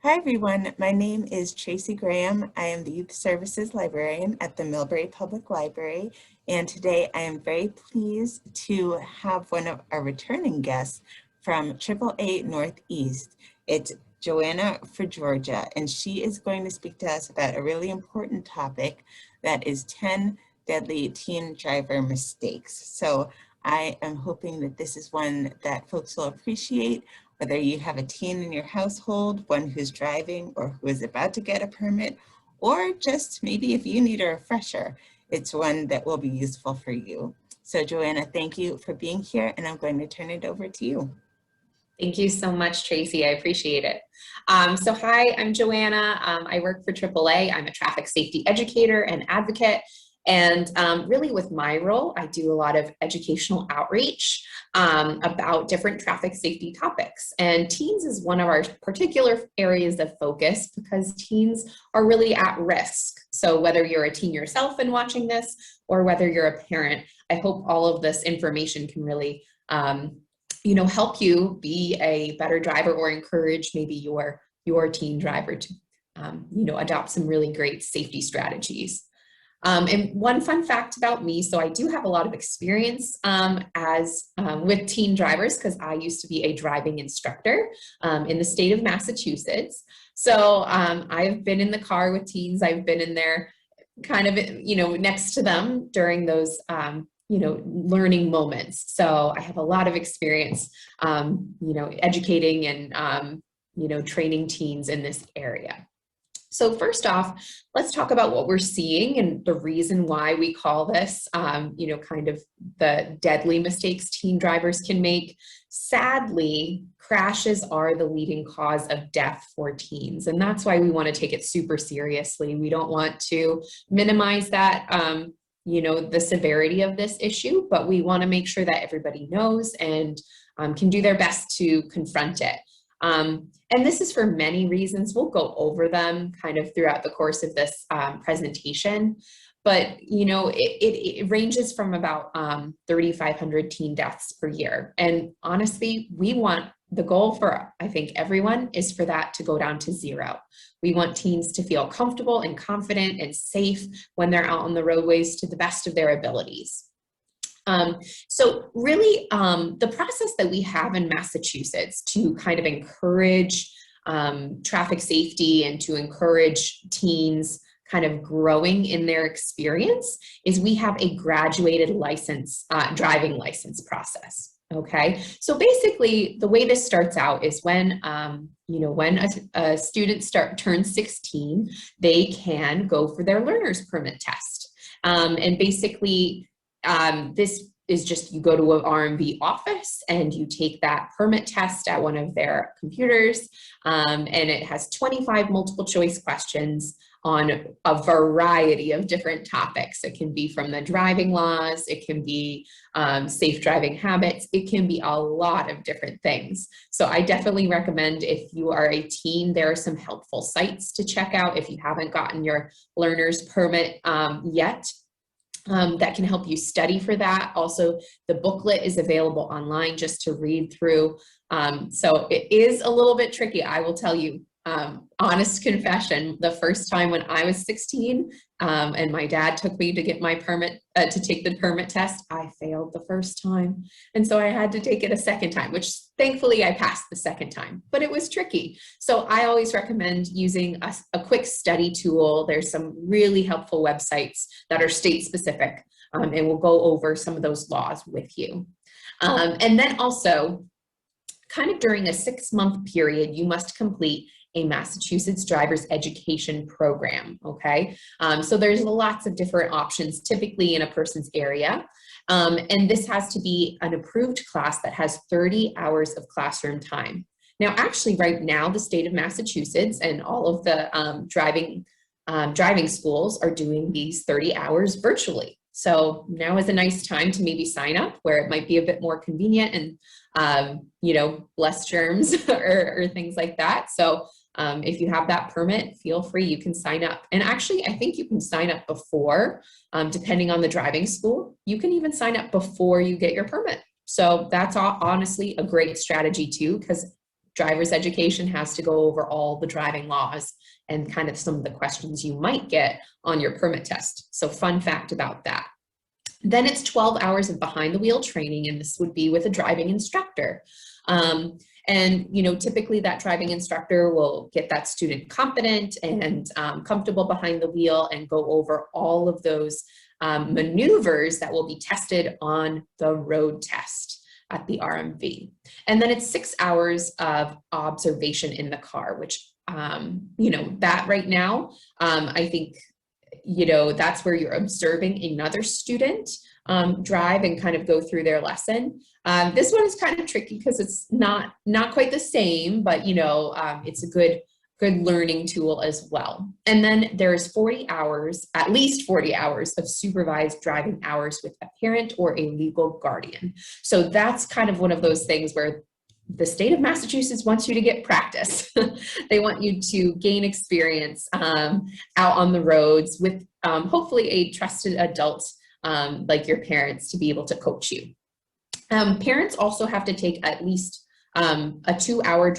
Hi everyone, my name is Tracy Graham. I am the Youth Services Librarian at the Millbrae Public Library, and today I am very pleased to have one of our returning guests from AAA Northeast. It's Joanna Frageorgia, and she is going to speak to us about a really important topic that is 10 deadly teen driver mistakes. So I am hoping that this is one that folks will appreciate, whether you have a teen in your household, one who's driving or who is about to get a permit, or just maybe if you need a refresher, it's one that will be useful for you. So Joanna, thank you for being here, and I'm going to turn it over to you. Thank you so much, Tracy. I appreciate it. Hi, I'm Joanna. I work for AAA. I'm a traffic safety educator and advocate. And really with my role, I do a lot of educational outreach about different traffic safety topics. And teens is one of our particular areas of focus because teens are really at risk. So whether you're a teen yourself and watching this, or whether you're a parent, I hope all of this information can really help you be a better driver or encourage maybe your teen driver to, adopt some really great safety strategies. And one fun fact about me, so I do have a lot of experience with teen drivers because I used to be a driving instructor in the state of Massachusetts. So I've been in the car with teens. I've been in there kind of, next to them during those learning moments. So I have a lot of experience, educating and, training teens in this area. So first off, let's talk about what we're seeing and the reason why we call this, kind of the deadly mistakes teen drivers can make. Sadly, crashes are the leading cause of death for teens. And that's why we want to take it super seriously. We don't want to minimize that, the severity of this issue, but we want to make sure that everybody knows and can do their best to confront it. And this is for many reasons. We'll go over them kind of throughout the course of this presentation, but it ranges from about 3,500 teen deaths per year. And honestly, the goal for, I think, everyone is for that to go down to zero. We want teens to feel comfortable and confident and safe when they're out on the roadways to the best of their abilities. So really, the process that we have in Massachusetts to kind of encourage traffic safety and to encourage teens kind of growing in their experience is we have a graduated driving license process. Okay, so basically the way this starts out is when a student turns 16, they can go for their learner's permit test. And basically this is just, you go to an RMV office and you take that permit test at one of their computers, and it has 25 multiple choice questions on a variety of different topics. It can be from the driving laws, it can be safe driving habits, it can be a lot of different things. So I definitely recommend, if you are a teen, there are some helpful sites to check out if you haven't gotten your learner's permit yet. That can help you study for that. Also, the booklet is available online just to read through. So it is a little bit tricky, I will tell you. Honest confession, the first time when I was 16 and my dad took me to get my permit, to take the permit test, I failed the first time. And so I had to take it a second time, which thankfully I passed the second time, but it was tricky. So I always recommend using a quick study tool. There's some really helpful websites that are state specific, and we'll go over some of those laws with you. And then also, kind of during a 6-month period, you must complete a Massachusetts driver's education program, okay? So there's lots of different options typically in a person's area. And this has to be an approved class that has 30 hours of classroom time. Now, actually right now, the state of Massachusetts and all of the driving schools are doing these 30 hours virtually. So now is a nice time to maybe sign up where it might be a bit more convenient and, less germs or things like that. So if you have that permit, feel free, you can sign up. And actually, I think you can sign up before, depending on the driving school, you can even sign up before you get your permit. So that's honestly a great strategy too, because driver's education has to go over all the driving laws and kind of some of the questions you might get on your permit test. So fun fact about that. Then it's 12 hours of behind the wheel training, and this would be with a driving instructor. And, you know, typically that driving instructor will get that student competent and comfortable behind the wheel and go over all of those maneuvers that will be tested on the road test at the RMV. And then it's 6 hours of observation in the car, which, you know, that right now, I think, you know, that's where you're observing another student drive and kind of go through their lesson. This one is kind of tricky because it's not quite the same, but, you know, it's a good learning tool as well. And then there's 40 hours, at least 40 hours of supervised driving hours with a parent or a legal guardian. So that's kind of one of those things where the state of Massachusetts wants you to get practice. They want you to gain experience out on the roads with hopefully a trusted adult like your parents to be able to coach you. Parents also have to take at least a 2-hour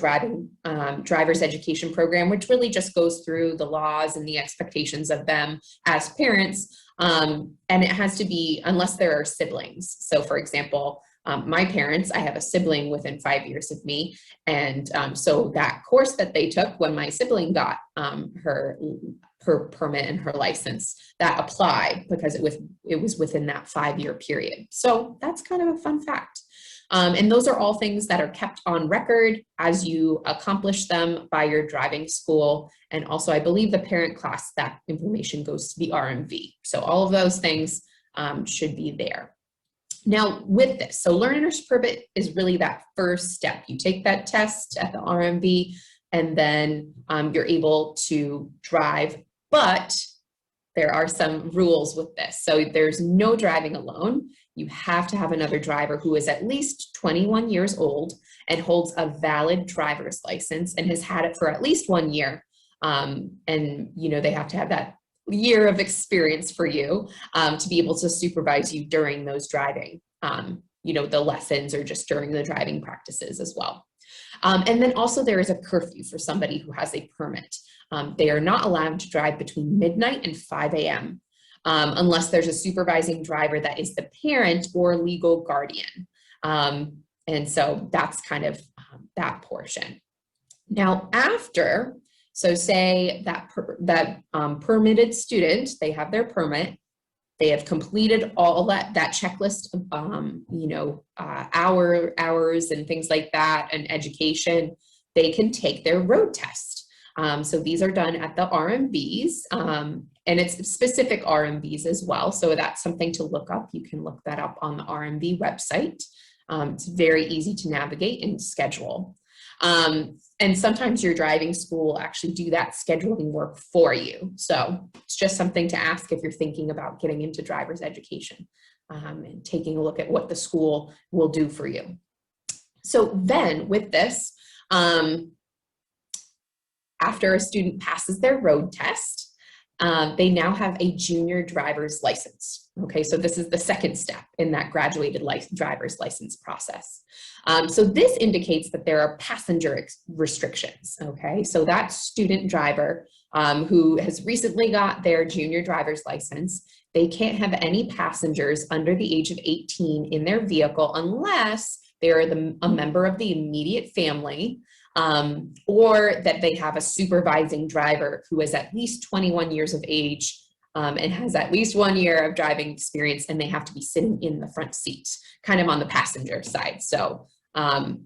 driver's education program, which really just goes through the laws and the expectations of them as parents. And it has to be, unless there are siblings. So for example, my parents, I have a sibling within 5 years of me. And so that course that they took when my sibling got her permit and her license, that applied because it was within that 5-year period. So that's kind of a fun fact. And those are all things that are kept on record as you accomplish them by your driving school. And also, I believe the parent class, that information goes to the RMV. So all of those things should be there. Now with this, so learner's permit is really that first step. You take that test at the RMV and then you're able to drive, but there are some rules with this. So there's no driving alone. You have to have another driver who is at least 21 years old and holds a valid driver's license and has had it for at least 1 year. And, you know, they have to have that year of experience for you to be able to supervise you during those driving, you know, the lessons or just during the driving practices as well. And then also there is a curfew for somebody who has a permit. They are not allowed to drive between midnight and 5 a.m. Unless there's a supervising driver that is the parent or legal guardian. And so that's kind of that portion. Now after, so say that permitted student, they have their permit, they have completed all that checklist of, you know, hours and things like that and education, they can take their road test. So these are done at the RMVs, and it's specific RMVs as well. So that's something to look up. You can look that up on the RMV website. It's very easy to navigate and schedule. And sometimes your driving school will actually do that scheduling work for you. So it's just something to ask if you're thinking about getting into driver's education and taking a look at what the school will do for you. So then with this, after a student passes their road test, they now have a junior driver's license. Okay, so this is the second step in that graduated driver's license process. So this indicates that there are passenger restrictions. Okay, so that student driver who has recently got their junior driver's license, they can't have any passengers under the age of 18 in their vehicle unless they are a member of the immediate family, or that they have a supervising driver who is at least 21 years of age and has at least 1 year of driving experience, and they have to be sitting in the front seat, kind of on the passenger side. So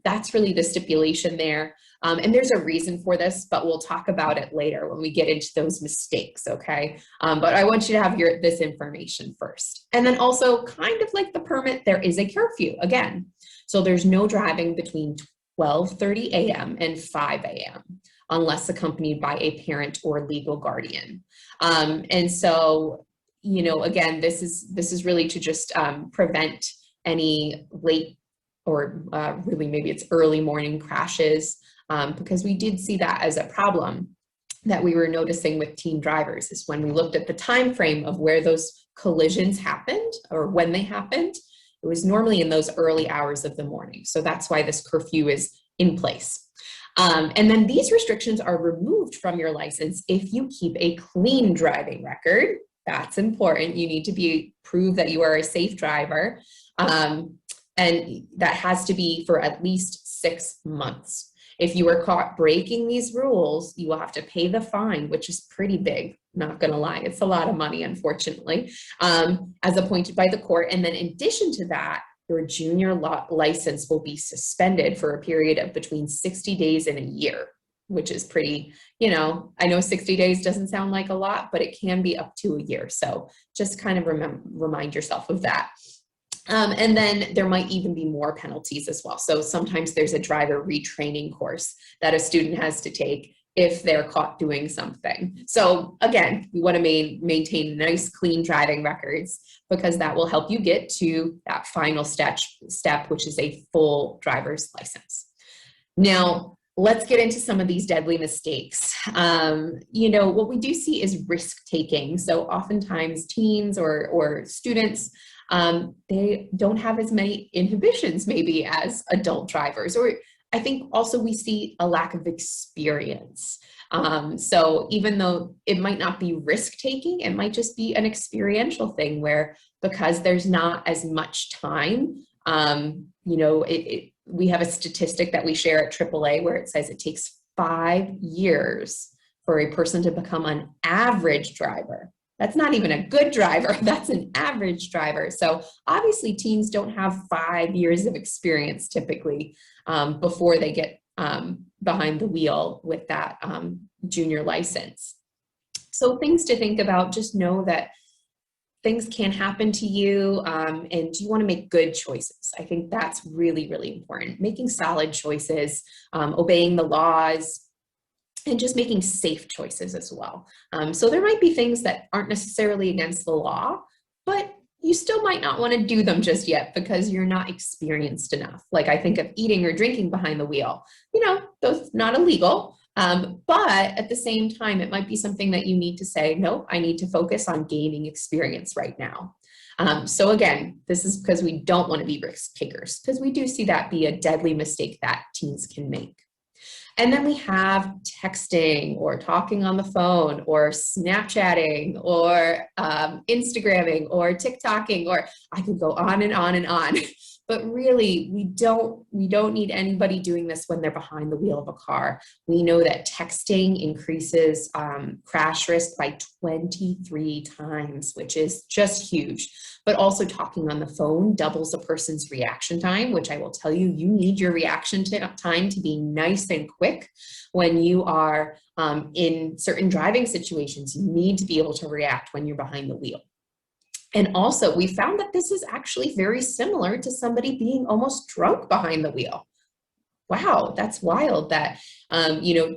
that's really the stipulation there. And there's a reason for this, but we'll talk about it later when we get into those mistakes, okay? But I want you to have this information first. And then also, kind of like the permit, there is a curfew again. So there's no driving between 12:30 a.m. and 5 a.m. unless accompanied by a parent or legal guardian. And so, you know, again, this is really to just prevent any late or really maybe it's early morning crashes, because we did see that as a problem that we were noticing with teen drivers is when we looked at the time frame of where those collisions happened or when they happened, it was normally in those early hours of the morning. So that's why this curfew is in place. And then these restrictions are removed from your license if you keep a clean driving record. That's important. You need to prove that you are a safe driver. And that has to be for at least 6 months. If you are caught breaking these rules, you will have to pay the fine, which is pretty big, not gonna lie. It's a lot of money, unfortunately, as appointed by the court. And then in addition to that, your junior license will be suspended for a period of between 60 days and a year, which is pretty, I know 60 days doesn't sound like a lot, but it can be up to a year. So just kind of remind yourself of that. And then there might even be more penalties as well. So sometimes there's a driver retraining course that a student has to take if they're caught doing something. So again, we want to maintain nice, clean driving records because that will help you get to that final step, which is a full driver's license. Now, let's get into some of these deadly mistakes. What we do see is risk taking. So oftentimes teens or students, they don't have as many inhibitions maybe as adult drivers, or I think also we see a lack of experience. So even though it might not be risk taking, it might just be an experiential thing where because there's not as much time, we have a statistic that we share at AAA where it says it takes 5 years for a person to become an average driver. That's not even a good driver, that's an average driver. So obviously teens don't have 5 years of experience typically before they get behind the wheel with that junior license. So things to think about, just know that things can happen to you and you want to make good choices. I think that's really, really important. Making solid choices, obeying the laws, and just making safe choices as well. So there might be things that aren't necessarily against the law, but you still might not want to do them just yet because you're not experienced enough. Like I think of eating or drinking behind the wheel, those not illegal, but at the same time, it might be something that you need to say, no, I need to focus on gaining experience right now. So again, this is because we don't want to be risk takers, because we do see that be a deadly mistake that teens can make. And then we have texting or talking on the phone or Snapchatting or Instagramming or TikToking, or I could go on and on and on. But really, we don't need anybody doing this when they're behind the wheel of a car. We know that texting increases crash risk by 23 times, which is just huge. But also talking on the phone doubles a person's reaction time, which I will tell you, you need your reaction time to be nice and quick when you are in certain driving situations. You need to be able to react when you're behind the wheel. And also, we found that this is actually very similar to somebody being almost drunk behind the wheel. Wow, that's wild that,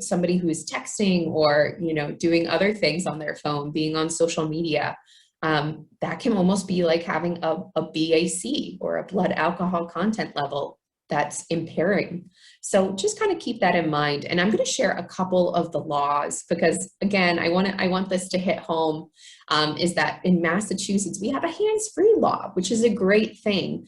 somebody who's texting or, doing other things on their phone, being on social media, that can almost be like having a BAC or a blood alcohol content level that's impairing. So just kind of keep that in mind. And I'm going to share a couple of the laws because again, I want this to hit home, is that in Massachusetts, we have a hands-free law, which is a great thing.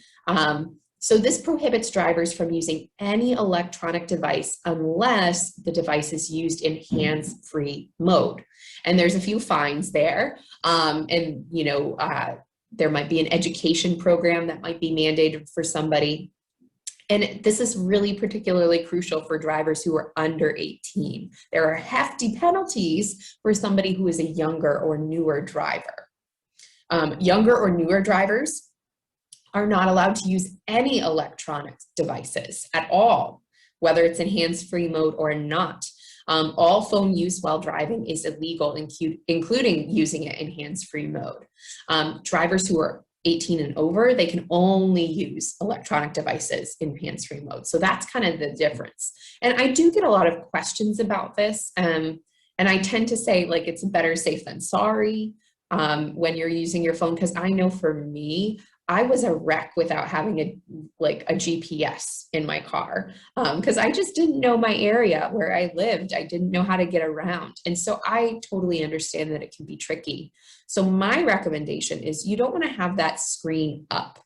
So this prohibits drivers from using any electronic device unless the device is used in hands-free mode. And there's a few fines there. There might be an education program that might be mandated for somebody. And this is really particularly crucial for drivers who are under 18. There are hefty penalties for somebody who is a younger or newer driver. Younger or newer drivers are not allowed to use any electronic devices at all, whether it's in hands-free mode or not. All phone use while driving is illegal, including using it in hands-free mode. Drivers who are 18 and over, they can only use electronic devices in hands-free mode. So that's kind of the difference. And I do get a lot of questions about this. And I tend to say, like, it's better safe than sorry when you're using your phone. Because I know for me, I was a wreck without having a GPS in my car because I just didn't know my area where I lived. I didn't know how to get around. And so I totally understand that it can be tricky. So my recommendation is you don't want to have that screen up.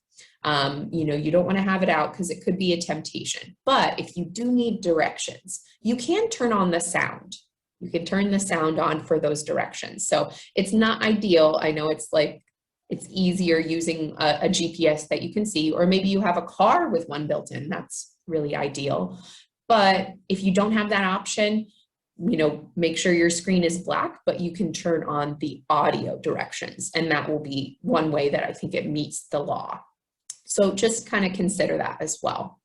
You don't want to have it out because it could be a temptation. But if you do need directions, you can turn on the sound. You can turn the sound on for those directions. So it's not ideal. I know it's easier using a GPS that you can see, or maybe you have a car with one built in. That's really ideal. But if you don't have that option, make sure your screen is black, but you can turn on the audio directions. And that will be one way that I think it meets the law. So just kind of consider that as well.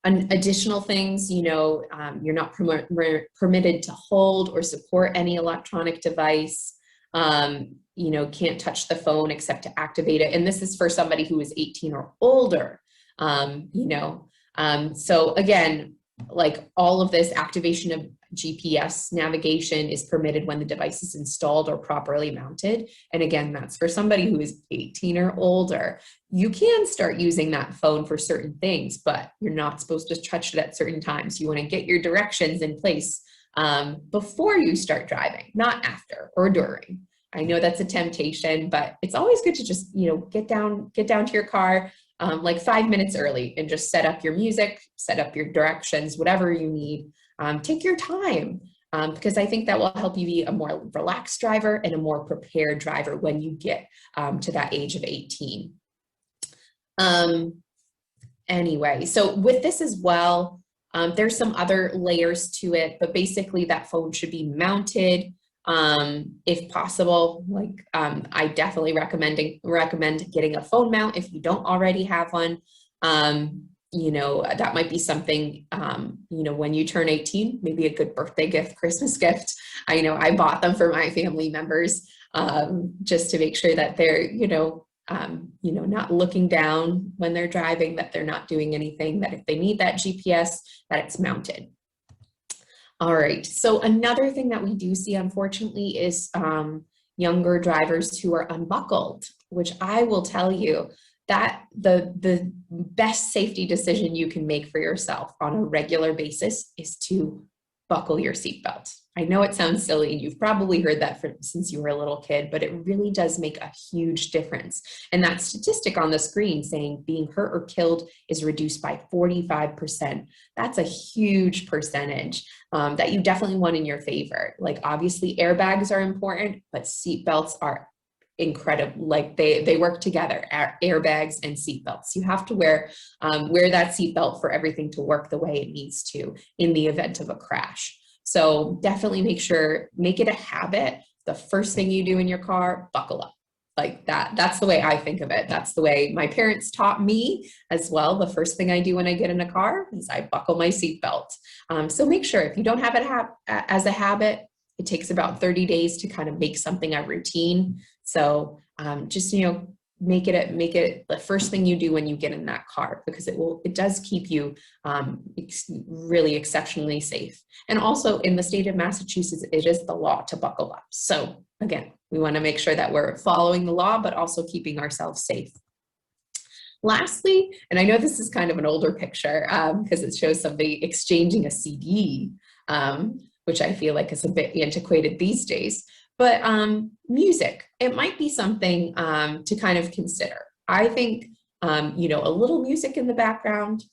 Additional things, you're not permitted to hold or support any electronic device. Can't touch the phone except to activate it. And this is for somebody who is 18 or older, So again, like all of this activation of GPS navigation is permitted when the device is installed or properly mounted. And again, that's for somebody who is 18 or older. You can start using that phone for certain things, but you're not supposed to touch it at certain times. You want to get your directions in place before you start driving, not after or during. I know that's a temptation, but it's always good to just, get down to your car like 5 minutes early and just set up your music, set up your directions, whatever you need. Take your time because I think that will help you be a more relaxed driver and a more prepared driver when you get to that age of 18. Anyway, so with this as well, there's some other layers to it, but basically that phone should be mounted if possible. Like I definitely recommend getting a phone mount if you don't already have one. That might be something, when you turn 18, maybe a good birthday gift, Christmas gift. I know I bought them for my family members just to make sure that they're, not looking down when they're driving, that they're not doing anything, that if they need that GPS, that it's mounted. All right, so another thing that we do see, unfortunately, is younger drivers who are unbuckled, which I will tell you that the best safety decision you can make for yourself on a regular basis is to buckle your seatbelt. I know it sounds silly, and you've probably heard that since you were a little kid, but it really does make a huge difference. And that statistic on the screen saying being hurt or killed is reduced by 45%. That's a huge percentage that you definitely want in your favor. Like obviously airbags are important, but seatbelts are incredible. Like they work together, airbags and seatbelts. You have to wear that seatbelt for everything to work the way it needs to in the event of a crash. So definitely make it a habit. The first thing you do in your car, buckle up. Like that's the way I think of it. That's the way my parents taught me as well. The first thing I do when I get in a car is I buckle my seatbelt. So make sure if you don't have it as a habit, it takes about 30 days to kind of make something a routine. So just, make it the first thing you do when you get in that car, because it does keep you really exceptionally safe. And also in the state of Massachusetts, it is the law to buckle up. So again, we want to make sure that we're following the law, but also keeping ourselves safe. Lastly, and I know this is kind of an older picture because it shows somebody exchanging a CD, which I feel like is a bit antiquated these days. But music, it might be something to kind of consider. I think, a little music in the background,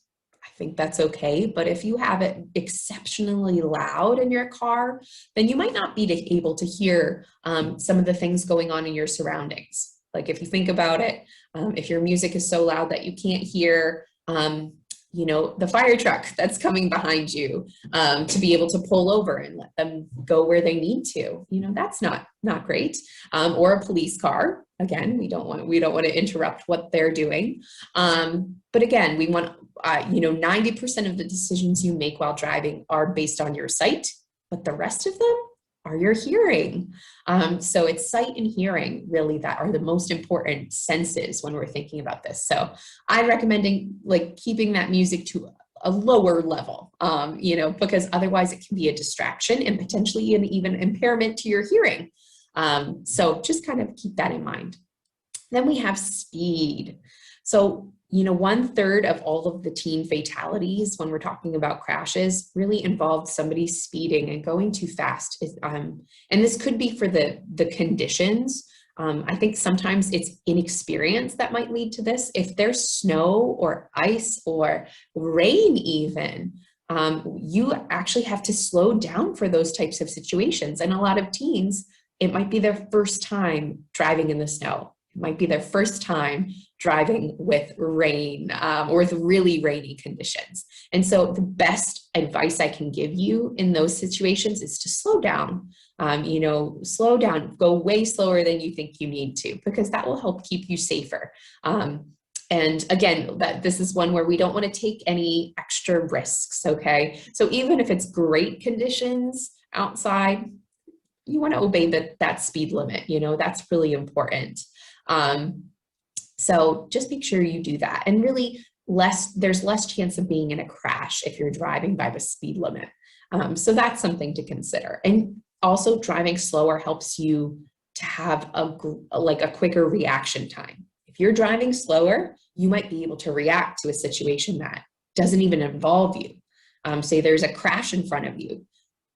I think that's okay. But if you have it exceptionally loud in your car, then you might not be able to hear some of the things going on in your surroundings. Like if you think about it, if your music is so loud that you can't hear the fire truck that's coming behind you to be able to pull over and let them go where they need to. That's not great. Or a police car. Again, we don't want to interrupt what they're doing. But again, we want 90% of the decisions you make while driving are based on your sight, but the rest of them are your hearing. So it's sight and hearing really that are the most important senses when we're thinking about this. So I'm recommending keeping that music to a lower level, because otherwise it can be a distraction and potentially an even impairment to your hearing. So just kind of keep that in mind. Then we have speed. So 1/3 of all of the teen fatalities when we're talking about crashes really involve somebody speeding and going too fast. And this could be for the conditions I think sometimes it's inexperience that might lead to this. If there's snow or ice or rain even, you actually have to slow down for those types of situations. And a lot of teens, it might be their first time driving in the snow. It might be their first time driving with rain or with really rainy conditions. And so the best advice I can give you in those situations is to slow down. Slow down, go way slower than you think you need to, because that will help keep you safer. And again, this is one where we don't want to take any extra risks, okay? So even if it's great conditions outside, you want to obey that speed limit, that's really important. So just make sure you do that. And really there's less chance of being in a crash if you're driving by the speed limit. So that's something to consider. And also driving slower helps you to have a quicker reaction time. If you're driving slower, you might be able to react to a situation that doesn't even involve you. Say there's a crash in front of you.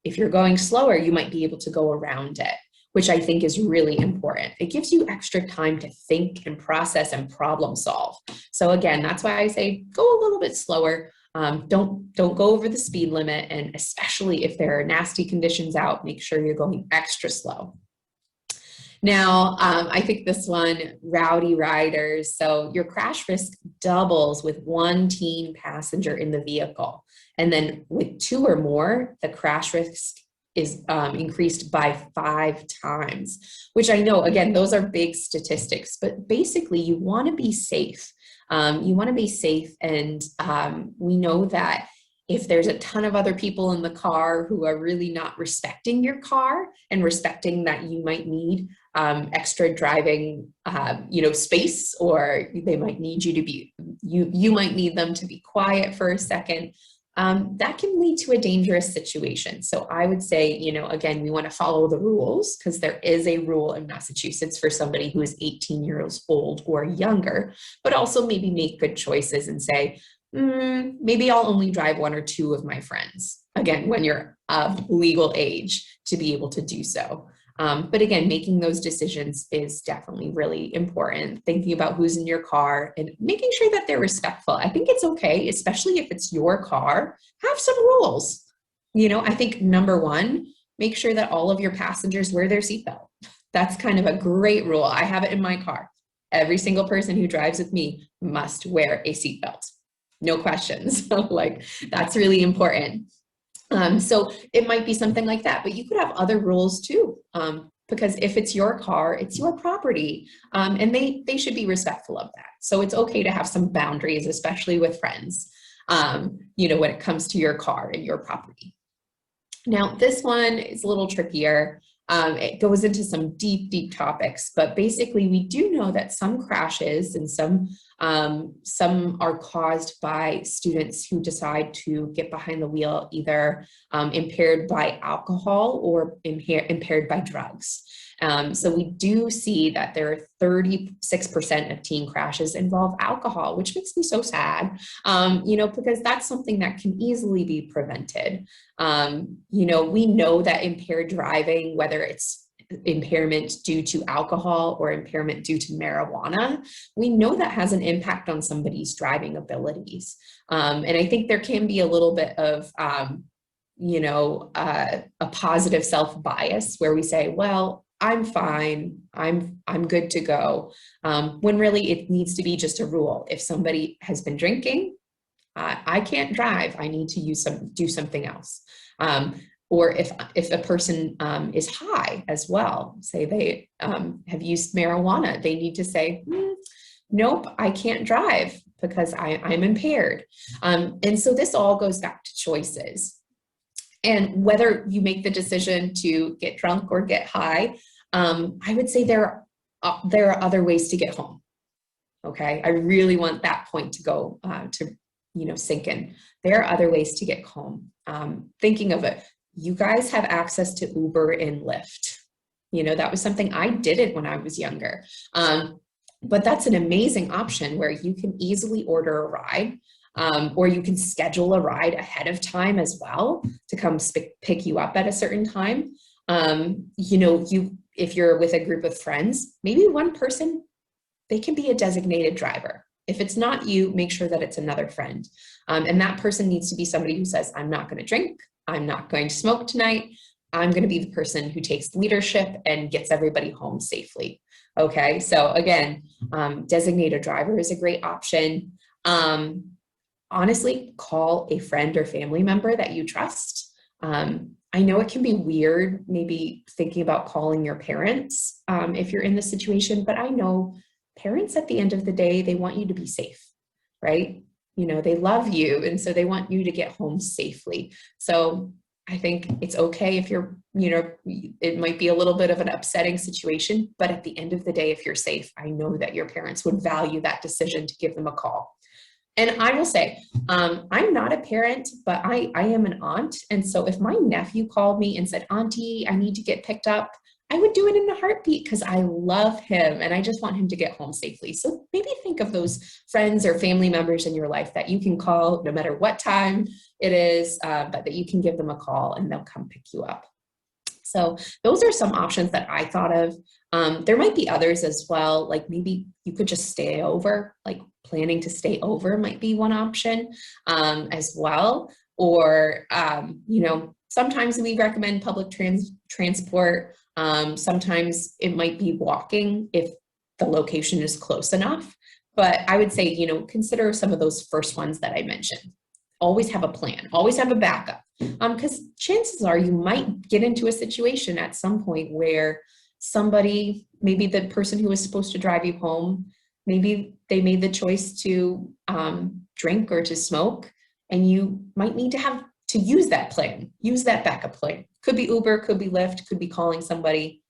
If you're going slower, you might be able to go around it, which I think is really important. It gives you extra time to think and process and problem solve. So again, that's why I say go a little bit slower. Don't go over the speed limit. And especially if there are nasty conditions out, make sure you're going extra slow. Now, I think this one, Rowdy Riders. So your crash risk doubles with one teen passenger in the vehicle. And then with two or more, the crash risk is increased by 5 times, which I know, again, those are big statistics, but basically you want to be safe. You want to be safe. And we know that if there's a ton of other people in the car who are really not respecting your car and respecting that you might need extra driving, space, or they might need you to be, you might need them to be quiet for a second. That can lead to a dangerous situation. So I would say, again, we want to follow the rules, because there is a rule in Massachusetts for somebody who is 18 years old or younger, but also maybe make good choices and say, maybe I'll only drive 1 or 2 of my friends, again, when you're of legal age to be able to do so. But again, making those decisions is definitely really important. Thinking about who's in your car and making sure that they're respectful. I think it's okay, especially if it's your car, have some rules. I think number 1, make sure that all of your passengers wear their seatbelt. That's kind of a great rule. I have it in my car. Every single person who drives with me must wear a seatbelt. No questions. That's really important. So it might be something like that, but you could have other rules too, because if it's your car, it's your property, and they should be respectful of that. So it's okay to have some boundaries, especially with friends, when it comes to your car and your property. Now, this one is a little trickier. It goes into some deep, deep topics, but basically we do know that some crashes and some are caused by students who decide to get behind the wheel, either impaired by alcohol or impaired by drugs. So we do see that there are 36% of teen crashes involve alcohol, which makes me so sad, because that's something that can easily be prevented. We know that impaired driving, whether it's impairment due to alcohol or impairment due to marijuana, we know that has an impact on somebody's driving abilities. And I think there can be a little bit of, a positive self-bias where we say, well, I'm fine, I'm good to go. When really it needs to be just a rule. If somebody has been drinking, I can't drive, I need to do something else. Or if a person is high as well, say they have used marijuana, they need to say, nope, I can't drive because I'm impaired. And so this all goes back to choices. And whether you make the decision to get drunk or get high, I would say there are other ways to get home. Okay, I really want that point to go sink in. There are other ways to get home. Thinking of it, you guys have access to Uber and Lyft. That was something I didn't when I was younger. But that's an amazing option where you can easily order a ride, or you can schedule a ride ahead of time as well to come pick you up at a certain time. if you're with a group of friends, maybe one person, they can be a designated driver. If it's not you, make sure that it's another friend. And that person needs to be somebody who says, I'm not going to drink, I'm not going to smoke tonight. I'm going to be the person who takes leadership and gets everybody home safely. Okay, so again, designate a driver is a great option. Honestly, call a friend or family member that you trust. I know it can be weird, maybe thinking about calling your parents if you're in this situation, but I know parents at the end of the day, they want you to be safe, right? You know, they love you, and so they want you to get home safely. So I think it's okay if you're, you know, it might be a little bit of an upsetting situation, but at the end of the day, if you're safe, I know that your parents would value that decision to give them a call. And I will say, I'm not a parent, but I am an aunt. And so if my nephew called me and said, Auntie, I need to get picked up, I would do it in a heartbeat because I love him and I just want him to get home safely. So maybe think of those friends or family members in your life that you can call no matter what time it is, but that you can give them a call and they'll come pick you up. So those are some options that I thought of. There might be others as well, like maybe you could just stay over, like planning to stay over might be one option as well. Or, you know, sometimes we recommend public transport. Sometimes it might be walking if the location is close enough. But I would say, you know, consider some of those first ones that I mentioned. Always have a plan, always have a backup. Because chances are you might get into a situation at some point where somebody, maybe the person who was supposed to drive you home, maybe they made the choice to drink or to smoke, and you might need to have to use that plan, use that backup plan. Could be Uber, could be Lyft, could be calling somebody,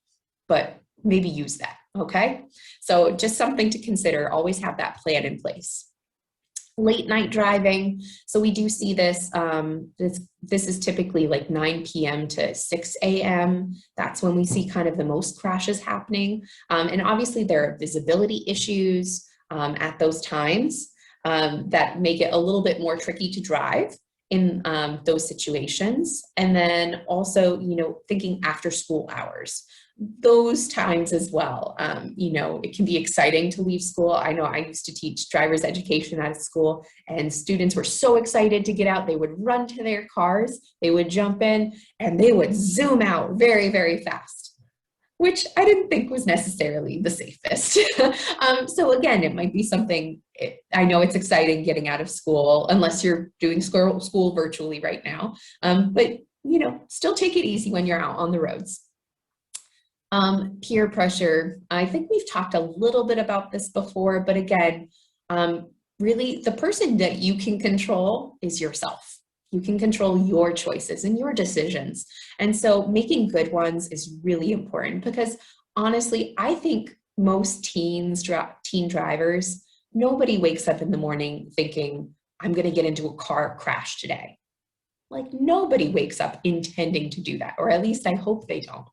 but maybe use that, okay? So just something to consider, always have that plan in place. Late night driving. So we do see this, this is typically like 9 p.m. to 6 a.m. That's when we see kind of the most crashes happening. And obviously there are visibility issues at those times that make it a little bit more tricky to drive in those situations. And then also, you know, thinking after school hours, those times as well. You know, it can be exciting to leave school. I know I used to teach driver's education at a school, and students were so excited to get out. They would run to their cars, they would jump in, and they would zoom out very, very fast, which I didn't think was necessarily the safest. So again, it might be something, I know it's exciting getting out of school, unless you're doing school virtually right now, but you know, still take it easy when you're out on the roads. Peer pressure. I think we've talked a little bit about this before, but again, really the person that you can control is yourself. You can control your choices and your decisions. And so making good ones is really important, because honestly, I think most teen drivers, nobody wakes up in the morning thinking, I'm going to get into a car crash today. Like nobody wakes up intending to do that, or at least I hope they don't.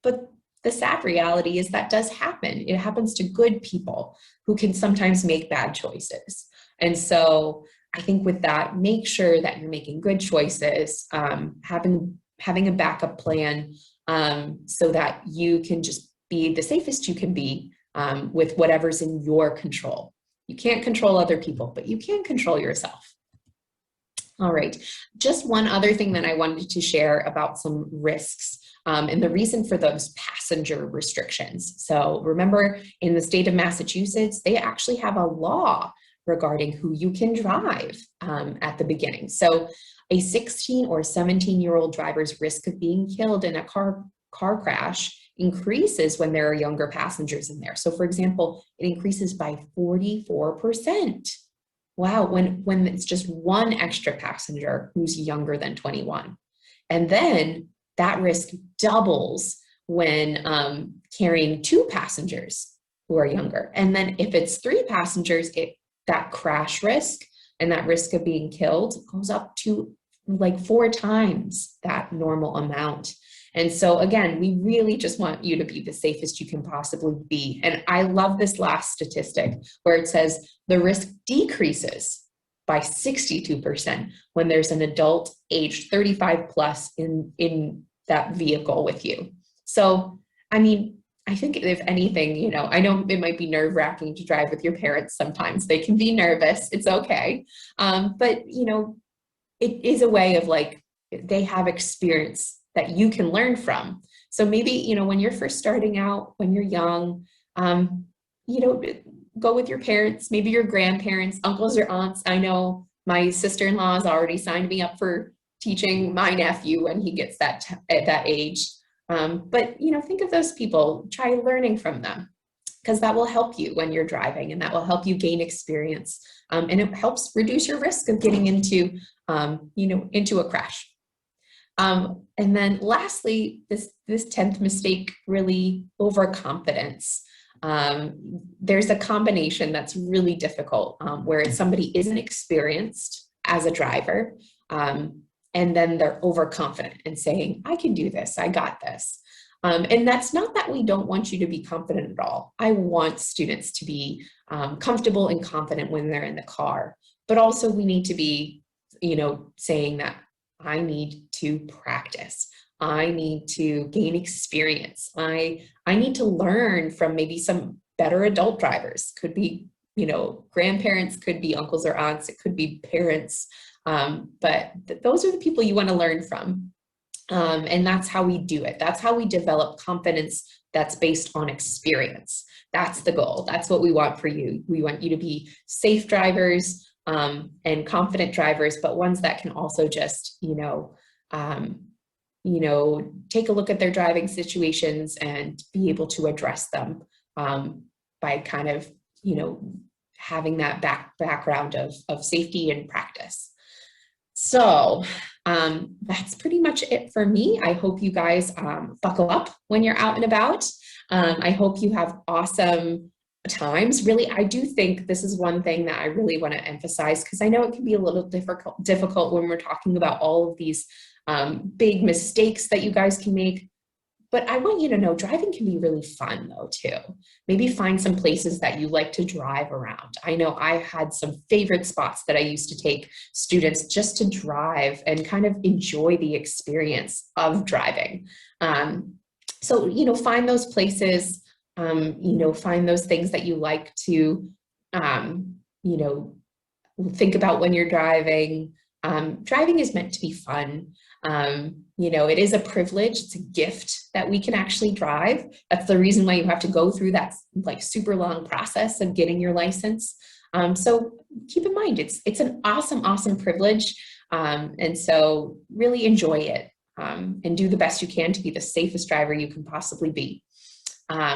But the sad reality is that does happen. It happens to good people who can sometimes make bad choices. And so I think with that, make sure that you're making good choices, having a backup plan so that you can just be the safest you can be with whatever's in your control. You can't control other people, but you can control yourself. All right, just one other thing that I wanted to share about some risks. And the reason for those passenger restrictions. So remember, in the state of Massachusetts, they actually have a law regarding who you can drive at the beginning. So a 16 or 17-year-old driver's risk of being killed in a car crash increases when there are younger passengers in there. So for example, it increases by 44%. Wow, when it's just one extra passenger who's younger than 21. And then that risk doubles when carrying two passengers who are younger. And then if it's three passengers, that crash risk and that risk of being killed goes up to like 4 times that normal amount. And so again, we really just want you to be the safest you can possibly be. And I love this last statistic where it says the risk decreases by 62% when there's an adult aged 35 plus in that vehicle with you. So I mean, I think if anything, you know, I know it might be nerve-wracking to drive with your parents sometimes. They can be nervous. It's okay. But, you know, it is a way of like, they have experience that you can learn from. So maybe, you know, when you're first starting out, when you're young, you know, go with your parents, maybe your grandparents, uncles or aunts. I know my sister-in-law has already signed me up for teaching my nephew when he gets at that age. But, you know, think of those people, try learning from them, because that will help you when you're driving, and that will help you gain experience. And it helps reduce your risk of getting into, you know, into a crash. And then lastly, this 10th mistake, really overconfidence. There's a combination that's really difficult, where somebody isn't experienced as a driver, and then they're overconfident and saying, I can do this, I got this. And that's not that we don't want you to be confident at all. I want students to be comfortable and confident when they're in the car, but also we need to be, you know, saying that I need to practice. I need to gain experience. I need to learn from maybe some better adult drivers. Could be, you know, grandparents, could be uncles or aunts, it could be parents. But those are the people you want to learn from. And that's how we do it. That's how we develop confidence that's based on experience. That's the goal. That's what we want for you. We want you to be safe drivers, and confident drivers, but ones that can also just, take a look at their driving situations and be able to address them, by kind of, having that background of safety and practice. So that's pretty much it for me. I hope you guys buckle up when you're out and about. I hope you have awesome times. Really, I do think this is one thing that I really want to emphasize, because I know it can be a little difficult when we're talking about all of these big mistakes that you guys can make. But I want you to know driving can be really fun though too. Maybe find some places that you like to drive around. I know I had some favorite spots that I used to take students just to drive and kind of enjoy the experience of driving. So, find those places, find those things that you like to, think about when you're driving. Driving is meant to be fun. It is a privilege. It's a gift that we can actually drive. That's the reason why you have to go through that like super long process of getting your license. So keep in mind, it's an awesome, awesome privilege. And so really enjoy it, and do the best you can to be the safest driver you can possibly be.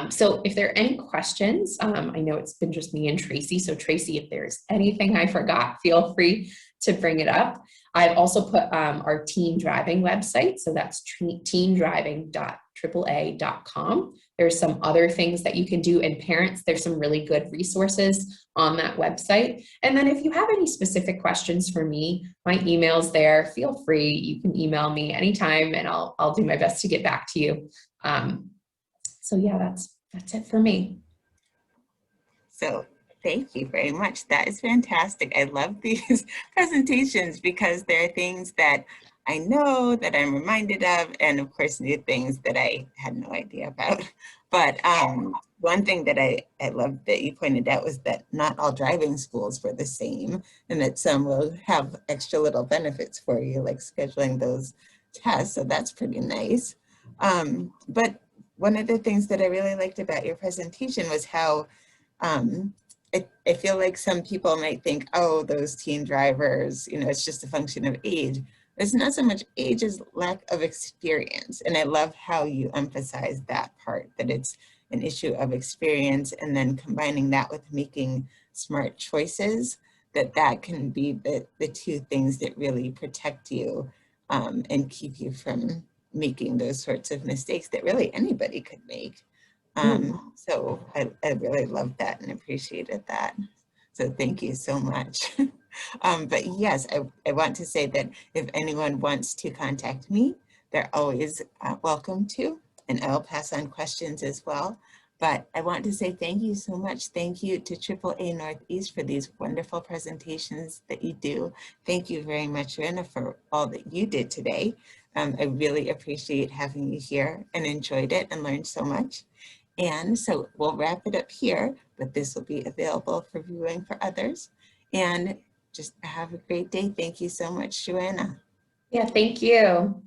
So if there are any questions, I know it's been just me and Tracy. So Tracy, if there's anything I forgot, feel free to bring it up. I've also put our teen driving website. So that's teendriving.aaa.com. There's some other things that you can do. And parents, there's some really good resources on that website. And then if you have any specific questions for me, my email's there. Feel free. You can email me anytime and I'll do my best to get back to you. So yeah, that's it for me. So thank you very much. That is fantastic. I love these presentations because there are things that I know that I'm reminded of, and of course new things that I had no idea about. But one thing that I love that you pointed out was that not all driving schools were the same, and that some will have extra little benefits for you, like scheduling those tests. So that's pretty nice. But one of the things that I really liked about your presentation was how I feel like some people might think, oh, those teen drivers, it's just a function of age. It's not so much age as lack of experience. And I love how you emphasize that part, that it's an issue of experience, and then combining that with making smart choices, that can be the two things that really protect you and keep you from making those sorts of mistakes that really anybody could make. So I really loved that and appreciated that. So thank you so much. But yes, I want to say that if anyone wants to contact me, they're always welcome to, and I'll pass on questions as well. But I want to say thank you so much. Thank you to AAA Northeast for these wonderful presentations that you do. Thank you very much, Joanna, for all that you did today. I really appreciate having you here and enjoyed it and learned so much. And so we'll wrap it up here, but this will be available for viewing for others. And just have a great day. Thank you so much, Joanna. Yeah, thank you.